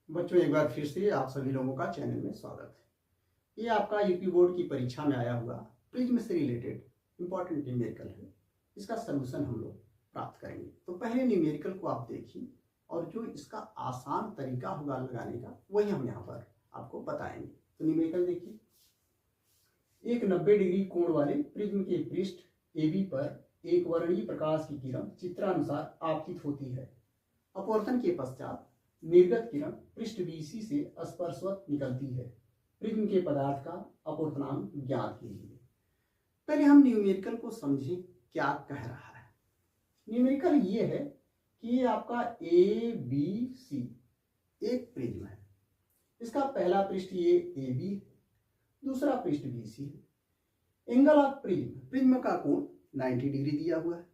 बच्चों, एक बार फिर से आप सभी लोगों का चैनल में स्वागत है। ये आपका यूपी बोर्ड की परीक्षा में आया हुआ प्रिज्म से रिलेटेड इंपॉर्टेंट न्यूमेरिकल है। इसका सलूशन हम लोग प्राप्त करेंगे। तो पहले न्यूमेरिकल को आप देखिए और जो इसका आसान तरीका होगा लगाने का वही हम यहाँ पर आपको बताएंगे। तो न्यूमेरिकल देखिए, एक 90 डिग्री कोण वाले प्रिज्म के पृष्ठ AB पर एक वर्णीय प्रकाश की किरण चित्रानुसार आपतित होती है। अपवर्तन के पश्चात निर्गत किरण पृष्ठ BC से स्पर्शवत निकलती है। प्रिज्म के पदार्थ का अपवर्तनांक ज्ञात कीजिए। पहले हम न्यूमेरिकल को समझें क्या कह रहा है। न्यूमेरिकल ये है कि ये आपका ABC एक प्रिज्म है। इसका पहला पृष्ठ ये AB है, दूसरा पृष्ठ BC है। एंगल ऑफ प्रिज्म, प्रिज्म का कोण 90 डिग्री दिया हुआ है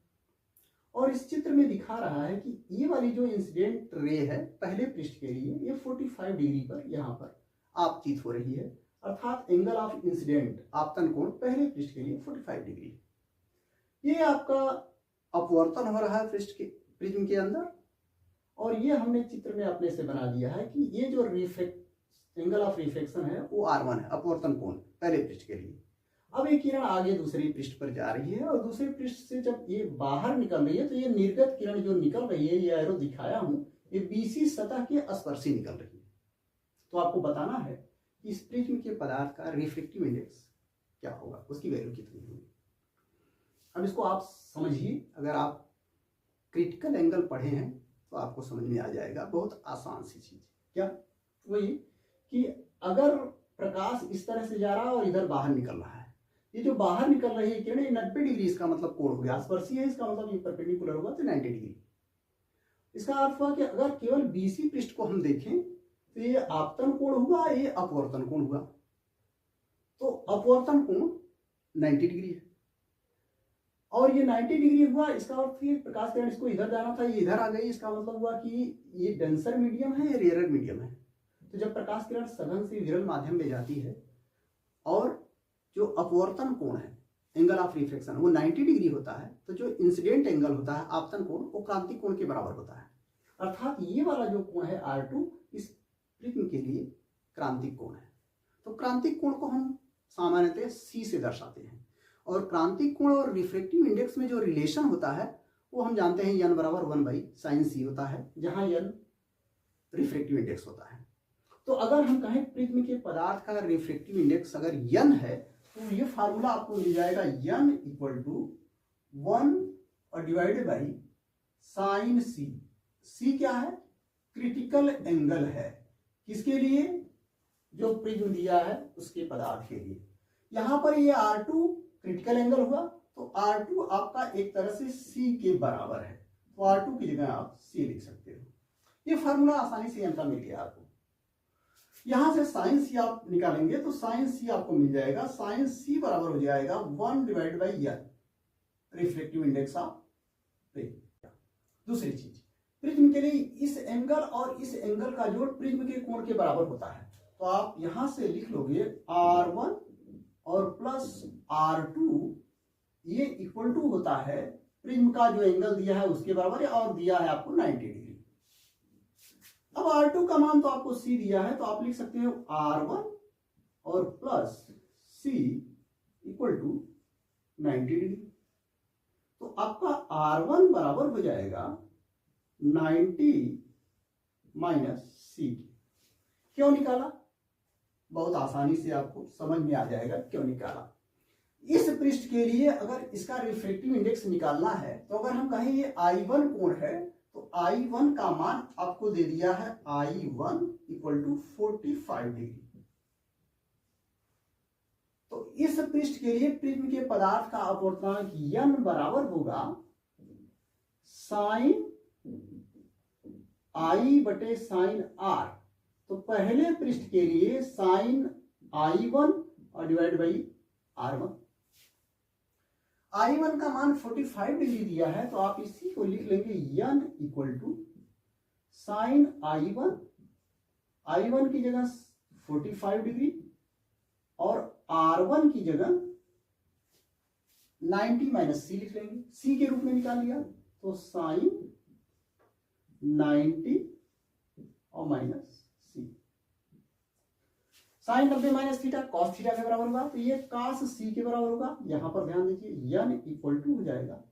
और इस चित्र में दिखा रहा है कि ये वाली जो इंसिडेंट रे है पहले पृष्ठ के लिए ये 45 डिग्री पर यहाँ पर आपतित हो रही है, अर्थात एंगल ऑफ इंसिडेंट आपतन कोण पहले पृष्ठ के लिए 45 डिग्री है। ये आपका अपवर्तन हो रहा है पृष्ठ के प्रिज्म के अंदर और ये हमने चित्र में अपने से बना दिया है कि ये जो एंगल ऑफ रिफ्लेक्शन है वो R1 है, अपवर्तन कोण पहले पृष्ठ के लिए। अब ये किरण आगे दूसरे पृष्ठ पर जा रही है और दूसरे पृष्ठ से जब ये बाहर निकल रही है तो ये निर्गत किरण जो निकल रही है, ये एरो दिखाया हूं, ये BC सतह के स्पर्शी निकल रही है। तो आपको बताना है कि इस प्रिज्म के पदार्थ का रिफ्लेक्टिव इंडेक्स क्या होगा, उसकी वैल्यू कितनी होगी। अब इसको आप समझिए, अगर आप क्रिटिकल एंगल पढ़े हैं तो आपको समझ में आ जाएगा। बहुत आसान सी चीज क्या, वही कि अगर प्रकाश इस तरह से जा रहा है और इधर बाहर निकल रहा है, ये जो बाहर निकल रही है किरण 90 डिग्री, इसका मतलब कोण हो गया, स्पर्शीय है, इसका मतलब ये परपेंडिकुलर होगा तो 90 डिग्री। इसका अर्थ हुआ कि अगर केवल BC पृष्ठ को हम देखें तो ये आपतन कोण हुआ, ये अपवर्तन कोण हुआ। तो अपवर्तन कोण 90 डिग्री है और ये 90 डिग्री हुआ, इसका अर्थ ये प्रकाश किरण इसको इधर जाना था, ये इधर आ गई, इसका मतलब हुआ कि ये डेंसर मीडियम है, ये रेयरर मीडियम है। तो जब प्रकाश किरण सघन से विरल माध्यम में जाती है और जो अपवर्तन कोण है, एंगल ऑफ रिफ्लेक्शन, वो 90 डिग्री होता है, तो जो इंसिडेंट एंगल होता है आपतन कोण, वो क्रांतिक कोण के बराबर होता है। अर्थात ये वाला जो कोण है R2 इस प्रिज्म के लिए क्रांतिक कोण है। तो क्रांतिक कोण को हम सामान्यतः C से दर्शाते हैं और क्रांतिक कोण और रिफ्रैक्टिव इंडेक्स में जो रिलेशन होता है वो हम जानते हैं n बराबर 1/sin C होता है, जहां n रिफ्रैक्टिव इंडेक्स होता है। तो अगर हम कहें प्रिज्म के पदार्थ का रिफ्रैक्टिव इंडेक्स अगर n है तो ये फार्मूला आपको मिल जाएगा n = 1 और divided by sine C। C क्या है? क्रिटिकल एंगल है। किसके लिए? जो प्रिज्म दिया है उसके पदार्थ के लिए। यहां पर ये R2 क्रिटिकल एंगल हुआ तो R2 आपका एक तरह से C के बराबर है, तो R2 की जगह आप C लिख सकते हो। ये फार्मूला आसानी से n का मिल गया आपको। यहां से साइन C आप निकालेंगे तो साइन C आपको मिल जाएगा, साइन C बराबर हो जाएगा 1/n, reflective index of prism. दूसरी चीज, प्रिज्म के लिए इस एंगल और इस एंगल का जोड़ प्रिज्म के कोण के बराबर होता है। तो आप यहां से लिख लोगे R1 और प्लस R2, ये इक्वल टू होता है प्रिज्म का जो एंगल दिया है उसके बराबर है और दिया है आपको 90 डिग्री। अब R2 का मान तो आपको C दिया है, तो आप लिख सकते हो R1 और प्लस C = 90 डिग्री। तो आपका R1 बराबर हो जाएगा 90 - C। क्यों निकाला? बहुत आसानी से आपको समझ में आ जाएगा क्यों निकाला। इस पृष्ठ के लिए अगर इसका रिफ्रैक्टिव इंडेक्स निकालना है तो अगर हम कहें ये I1 कोण है तो I1 का मान आपको दे दिया है I1 = 45 डिग्री। तो इस पृष्ठ के लिए प्रिज्म के पदार्थ का अपवर्तनांक n बराबर होगा साइन I/sin R। तो पहले पृष्ठ के लिए साइन I1 और डिवाइड बाई R1। I1 का मान 45 डिग्री दिया है तो आप इसी को लिख लेंगे n = साइन I1 की जगह 45 डिग्री और R1 की जगह 90 - C लिख लेंगे, C के रूप में निकाल लिया तो साइन 90 और minus sine 90 minus theta cos theta के बराबर होगा, तो ये cos c के बराबर होगा। यहां पर ध्यान दीजिए n इक्वल टू हो जाएगा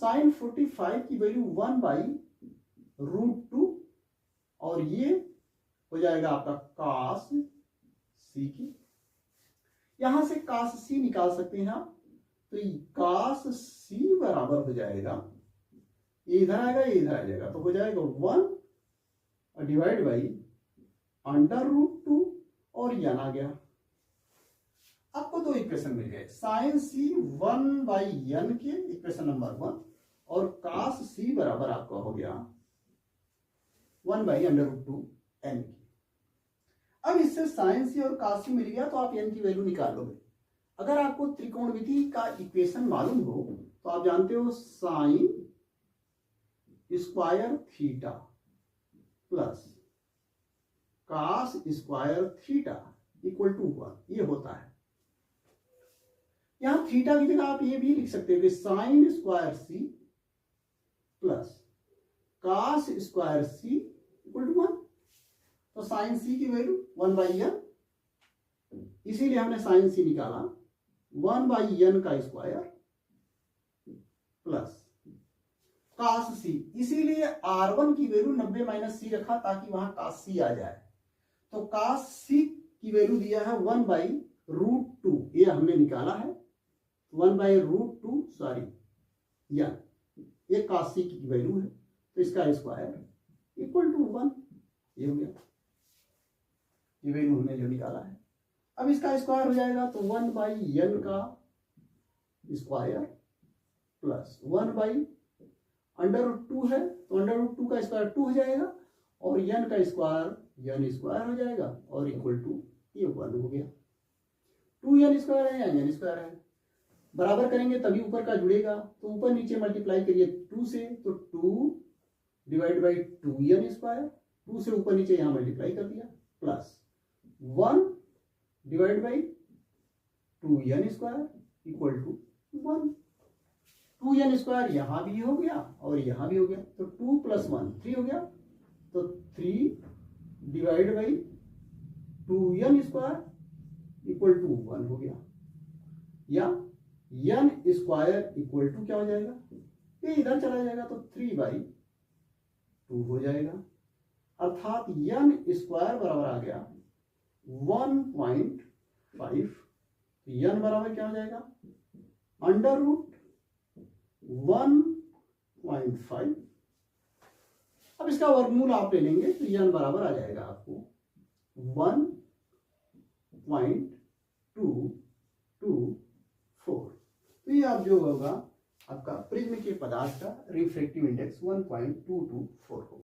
साइन 45 की वैल्यू 1/√2 और ये हो जाएगा आपका cos c की। यहां से cos c निकाल सकते हैं आप, तो cos c बराबर हो जाएगा, ये इधर आएगा ये इधर आ जाएगा, तो हो जाएगा 1 डिवाइड बाई √2 और n आ गया। आपको दो इक्वेशन मिल गए, साइन सी 1/n के इक्वेशन नंबर 1 और cos c बराबर आपका हो गया 1/√2 n की। अब इससे साइन सी और cos c मिल गया तो आप n की वैल्यू निकाल लोगे। अगर आपको त्रिकोणमिति का इक्वेशन मालूम हो तो आप जानते हो sine square theta plus cos square theta equal to 1, ये होता है। यहां थीटा की जगह आप ये भी लिख सकते हो कि sine square C plus cos square C equal to 1। तो साइन सी की वैल्यू 1/n, इसीलिए हमने साइन सी निकाला 1/n का स्क्वायर प्लस cos c, इसीलिए r1 की वैल्यू 90 माइनस सी रखा ताकि वहां cos c आ जाए। तो cos c की वैल्यू दिया है 1/√2, ये हमने निकाला है 1/√2 सॉरी ये cos c की वैल्यू है, तो इसका स्क्वायर इक्वल टू 1, ये हो गया, ये वैल्यू हमने जो निकाला है। अब इसका स्क्वायर हो जाएगा तो 1/n का स्क्वायर प्लस 1/√2 है, तो √2 का स्क्वायर 2 हो जाएगा और n का स्क्वायर n स्क्वायर हो जाएगा और इक्वल टू ये 1 हो गया। 2n स्क्वायर है या n स्क्वायर है, बराबर करेंगे तभी ऊपर का जुड़ेगा, तो ऊपर नीचे मल्टीप्लाई करिए 2 से, तो 2 डिवाइड बाई 2n स्क्वायर, 2 से ऊपर नीचे यहां मल्टीप्लाई कर दिया, plus 1 divide by 2n square equal to 1। 2n square यहां भी हो गया और यहां भी हो गया, तो 2 + 1 3 हो गया, तो 3 divide by 2n square equal to 1 हो गया, या n स्क्वायर इक्वल टू क्या हो जाएगा, ये इधर चला जाएगा तो 3/2 हो जाएगा, अर्थात n स्क्वायर बराबर आ गया 1.5। n बराबर क्या हो जाएगा, √1.5। अब इसका वर्गमूल आप ले लेंगे तो n बराबर आ जाएगा आपको 1.224। तो ये आप जो होगा आपका प्रिज्म के पदार्थ का रिफ्रैक्टिव इंडेक्स 1.224 होगा।